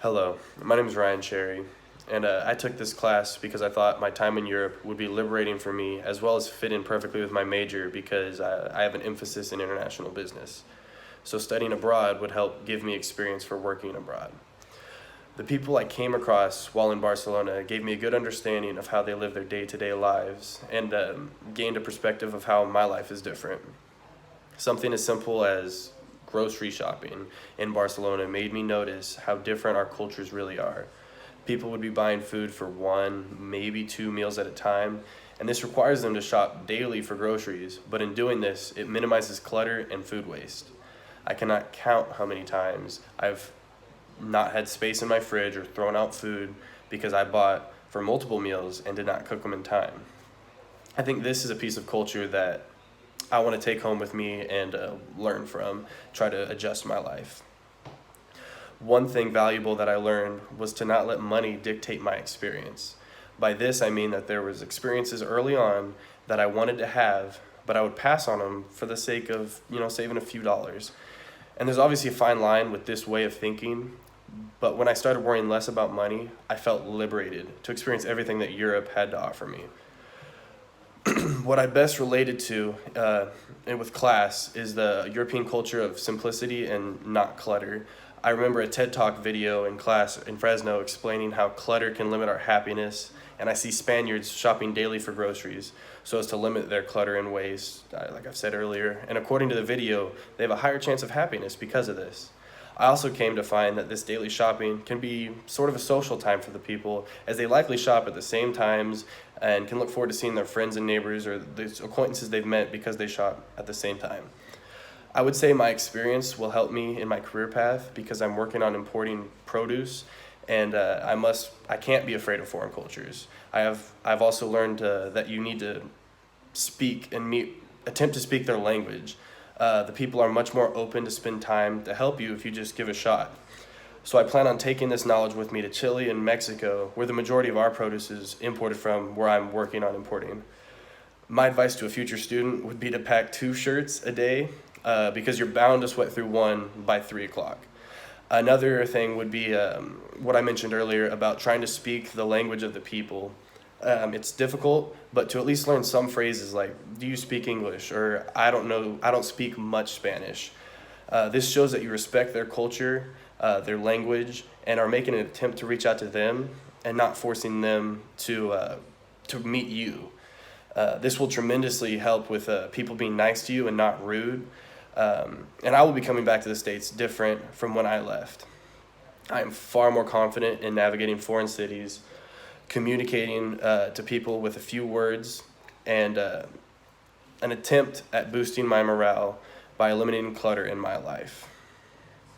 Hello, my name is Ryan Cherry, and I took this class because I thought my time in Europe would be liberating for me as well as fit in perfectly with my major because I have an emphasis in international business. So studying abroad would help give me experience for working abroad. The people I came across while in Barcelona gave me a good understanding of how they live their day-to-day lives and gained a perspective of how my life is different. Something as simple as grocery shopping in Barcelona made me notice how different our cultures really are. People would be buying food for one, maybe two meals at a time, and this requires them to shop daily for groceries, but in doing this, it minimizes clutter and food waste. I cannot count how many times I've not had space in my fridge or thrown out food because I bought for multiple meals and did not cook them in time. I think this is a piece of culture that I want to take home with me and learn from, try to adjust my life. One thing valuable that I learned was to not let money dictate my experience. By this, I mean that there was experiences early on that I wanted to have, but I would pass on them for the sake of, saving a few dollars. And there's obviously a fine line with this way of thinking, but when I started worrying less about money, I felt liberated to experience everything that Europe had to offer me. What I best related to and with class is the European culture of simplicity and not clutter. I remember a TED Talk video in class in Fresno explaining how clutter can limit our happiness, and I see Spaniards shopping daily for groceries so as to limit their clutter and waste, like I've said earlier. And according to the video, they have a higher chance of happiness because of this. I also came to find that this daily shopping can be sort of a social time for the people, as they likely shop at the same times and can look forward to seeing their friends and neighbors or the acquaintances they've met because they shop at the same time. I would say my experience will help me in my career path because I'm working on importing produce, and I can't be afraid of foreign cultures. I've also learned that you need to speak and attempt to speak their language. The people are much more open to spend time to help you if you just give a shot. So I plan on taking this knowledge with me to Chile and Mexico, where the majority of our produce is imported from, where I'm working on importing. My advice to a future student would be to pack 2 shirts a day because you're bound to sweat through one by 3 o'clock. Another thing would be what I mentioned earlier about trying to speak the language of the people. It's difficult, but to at least learn some phrases like, do you speak English? Or I don't know, I don't speak much Spanish. This shows that you respect their culture, their language, and are making an attempt to reach out to them and not forcing them to meet you. This will tremendously help with people being nice to you and not rude. And I will be coming back to the States different from when I left. I am far more confident in navigating foreign cities, communicating to people with a few words, and an attempt at boosting my morale by eliminating clutter in my life.